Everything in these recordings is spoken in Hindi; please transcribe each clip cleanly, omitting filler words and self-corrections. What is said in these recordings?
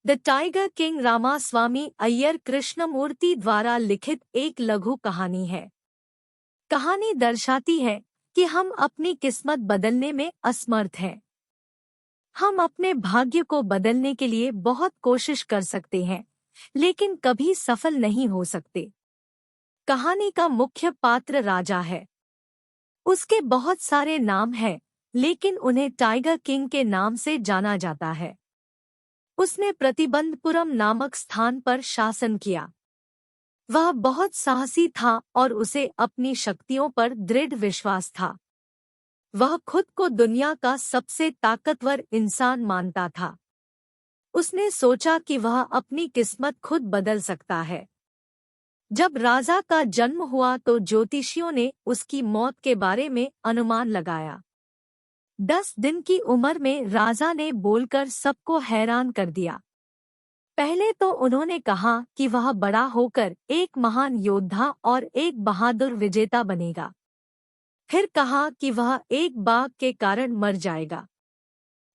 The tiger king Ramaswamy Iyer Krishnamurthy द्वारा लिखित एक लघु कहानी है। कहानी दर्शाती है कि हम अपनी किस्मत बदलने में असमर्थ हैं। हम अपने भाग्य को बदलने के लिए बहुत कोशिश कर सकते हैं, लेकिन कभी सफल नहीं हो सकते। कहानी का मुख्य पात्र राजा है। उसके बहुत सारे नाम हैं, लेकिन उन्हें टाइगर किंग के नाम से जाना जाता है। उसने प्रतिबंधपुरम नामक स्थान पर शासन किया। वह बहुत साहसी था और उसे अपनी शक्तियों पर दृढ़ विश्वास था। वह खुद को दुनिया का सबसे ताकतवर इंसान मानता था। उसने सोचा कि वह अपनी किस्मत खुद बदल सकता है। जब राजा का जन्म हुआ तो ज्योतिषियों ने उसकी मौत के बारे में अनुमान लगाया। 10 दिन की उम्र में राजा ने बोलकर सबको हैरान कर दिया। पहले तो उन्होंने कहा कि वह बड़ा होकर एक महान योद्धा और एक बहादुर विजेता बनेगा। फिर कहा कि वह एक बाघ के कारण मर जाएगा।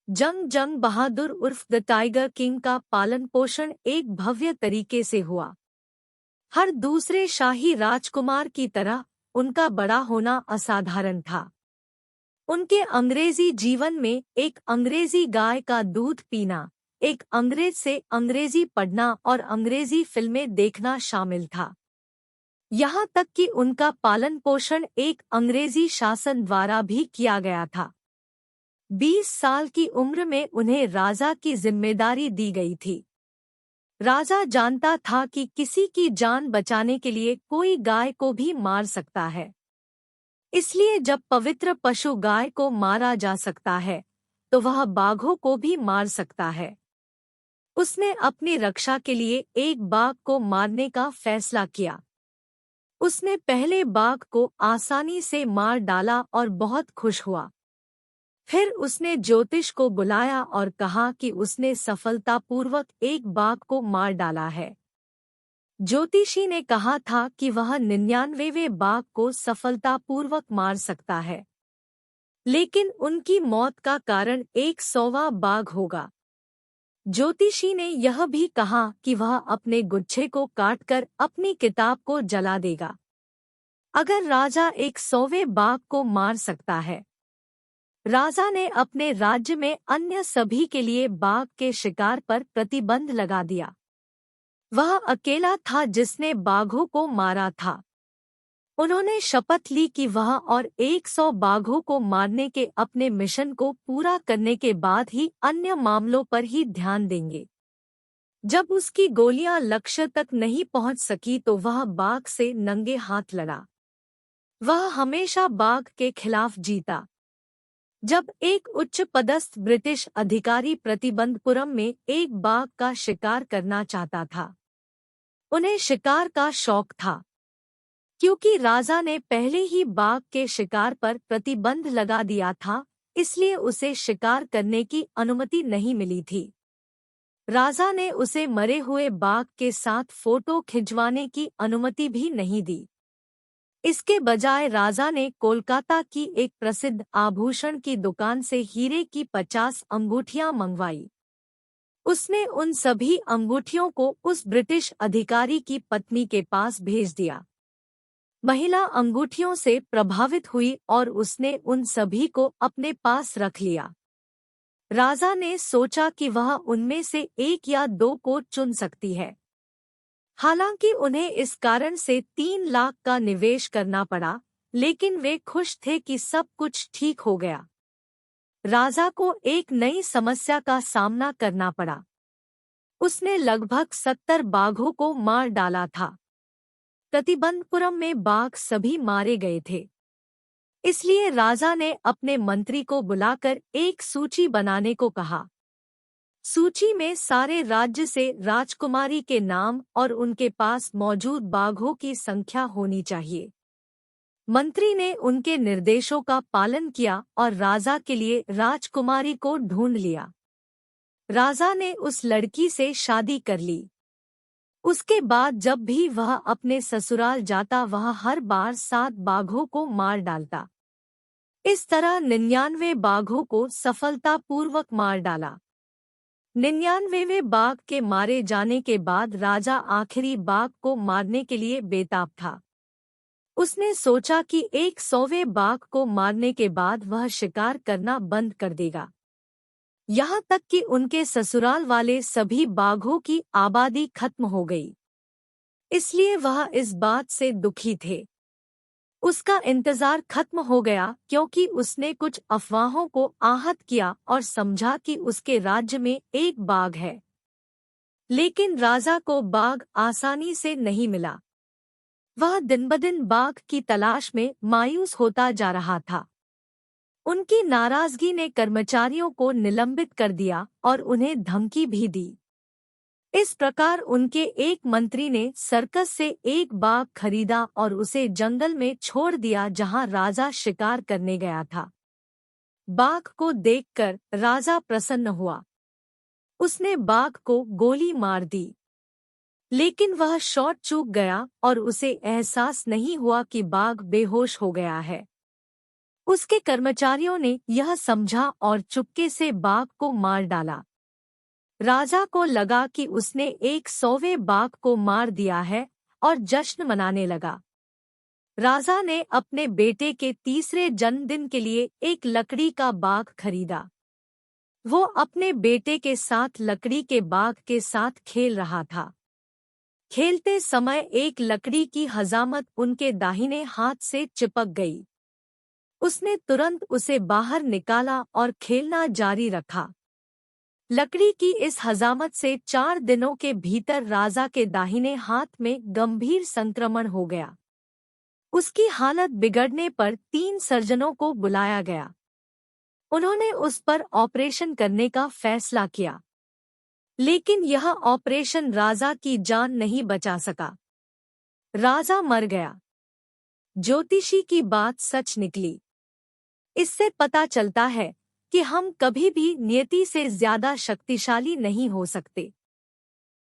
जंग बहादुर उर्फ द टाइगर किंग का पालन पोषण एक भव्य तरीके से हुआ। हर दूसरे शाही राजकुमार की तरह उनका बड़ा होना असाधारण था। उनके अंग्रेजी जीवन में एक अंग्रेजी गाय का दूध पीना, एक अंग्रेज से अंग्रेजी पढ़ना और अंग्रेजी फिल्में देखना शामिल था। यहाँ तक कि उनका पालन पोषण एक अंग्रेजी शासन द्वारा भी किया गया था। 20 साल की उम्र में उन्हें राजा की जिम्मेदारी दी गई थी। राजा जानता था कि किसी की जान बचाने के लिए कोई गाय को भी मार सकता है। इसलिए जब पवित्र पशु गाय को मारा जा सकता है, तो वह बाघों को भी मार सकता है। उसने अपनी रक्षा के लिए एक बाघ को मारने का फैसला किया। उसने पहले बाघ को आसानी से मार डाला और बहुत खुश हुआ। फिर उसने ज्योतिष को बुलाया और कहा कि उसने सफलतापूर्वक एक बाघ को मार डाला है। ज्योतिषी ने कहा था कि वह 99वें बाघ को सफलतापूर्वक मार सकता है, लेकिन उनकी मौत का कारण 100वां बाघ होगा। ज्योतिषी ने यह भी कहा कि वह अपने गुच्छे को काटकर अपनी किताब को जला देगा अगर राजा 100वें बाघ को मार सकता है। राजा ने अपने राज्य में अन्य सभी के लिए बाघ के शिकार पर प्रतिबंध लगा दिया। वह अकेला था जिसने बाघों को मारा था। उन्होंने शपथ ली कि वह और 100 बाघों को मारने के अपने मिशन को पूरा करने के बाद ही अन्य मामलों पर ही ध्यान देंगे। जब उसकी गोलियां लक्ष्य तक नहीं पहुंच सकी तो वह बाघ से नंगे हाथ लड़ा। वह हमेशा बाघ के खिलाफ जीता। जब एक उच्च पदस्थ ब्रिटिश अधिकारी प्रतिबंधपुरम में एक बाघ का शिकार करना चाहता था। उन्हें शिकार का शौक था। क्योंकि राजा ने पहले ही बाघ के शिकार पर प्रतिबंध लगा दिया था, इसलिए उसे शिकार करने की अनुमति नहीं मिली थी। राजा ने उसे मरे हुए बाघ के साथ फोटो खिंचवाने की अनुमति भी नहीं दी। इसके बजाय राजा ने कोलकाता की एक प्रसिद्ध आभूषण की दुकान से हीरे की 50 अंगूठियां मंगवाई। उसने उन सभी अंगूठियों को उस ब्रिटिश अधिकारी की पत्नी के पास भेज दिया। महिला अंगूठियों से प्रभावित हुई और उसने उन सभी को अपने पास रख लिया। राजा ने सोचा कि वह उनमें से 1 या 2 को चुन सकती है। हालांकि उन्हें इस कारण से 3 लाख का निवेश करना पड़ा, लेकिन वे खुश थे कि सब कुछ ठीक हो गया। राजा को एक नई समस्या का सामना करना पड़ा। उसने लगभग 70 बाघों को मार डाला था। प्रतिबंधपुरम में बाघ सभी मारे गए थे। इसलिए राजा ने अपने मंत्री को बुलाकर एक सूची बनाने को कहा। सूची में सारे राज्य से राजकुमारी के नाम और उनके पास मौजूद बाघों की संख्या होनी चाहिए। मंत्री ने उनके निर्देशों का पालन किया और राजा के लिए राजकुमारी को ढूंढ लिया। राजा ने उस लड़की से शादी कर ली। उसके बाद जब भी वह अपने ससुराल जाता वह हर बार 7 बाघों को मार डालता। इस तरह 99 बाघों को सफलतापूर्वक मार डाला। 99वें बाघ के मारे जाने के बाद राजा आखिरी बाघ को मारने के लिए बेताब था। उसने सोचा कि 100वें बाघ को मारने के बाद वह शिकार करना बंद कर देगा। यहाँ तक कि उनके ससुराल वाले सभी बाघों की आबादी खत्म हो गई। इसलिए वह इस बात से दुखी थे। उसका इंतजार खत्म हो गया क्योंकि उसने कुछ अफवाहों को आहत किया और समझा कि उसके राज्य में एक बाघ है। लेकिन राजा को बाघ आसानी से नहीं मिला। वह दिन-ब-दिन बाघ की तलाश में मायूस होता जा रहा था। उनकी नाराजगी ने कर्मचारियों को निलंबित कर दिया और उन्हें धमकी भी दी। इस प्रकार उनके एक मंत्री ने सर्कस से एक बाघ खरीदा और उसे जंगल में छोड़ दिया जहां राजा शिकार करने गया था। बाघ को देखकर राजा प्रसन्न हुआ। उसने बाघ को गोली मार दी, लेकिन वह शॉट चूक गया और उसे एहसास नहीं हुआ कि बाघ बेहोश हो गया है। उसके कर्मचारियों ने यह समझा और चुपके से बाघ को मार डाला। राजा को लगा कि उसने 100वें बाघ को मार दिया है और जश्न मनाने लगा। राजा ने अपने बेटे के तीसरे जन्मदिन के लिए एक लकड़ी का बाघ खरीदा। वो अपने बेटे के साथ लकड़ी के बाघ के साथ खेल रहा था। खेलते समय एक लकड़ी की हजामत उनके दाहिने हाथ से चिपक गई। उसने तुरंत उसे बाहर निकाला और खेलना जारी रखा। लकड़ी की इस हजामत से 4 दिनों के भीतर राजा के दाहिने हाथ में गंभीर संक्रमण हो गया। उसकी हालत बिगड़ने पर 3 सर्जनों को बुलाया गया। उन्होंने उस पर ऑपरेशन करने का फैसला किया, लेकिन यह ऑपरेशन राजा की जान नहीं बचा सका। राजा मर गया। ज्योतिषी की बात सच निकली। इससे पता चलता है कि हम कभी भी नियति से ज्यादा शक्तिशाली नहीं हो सकते।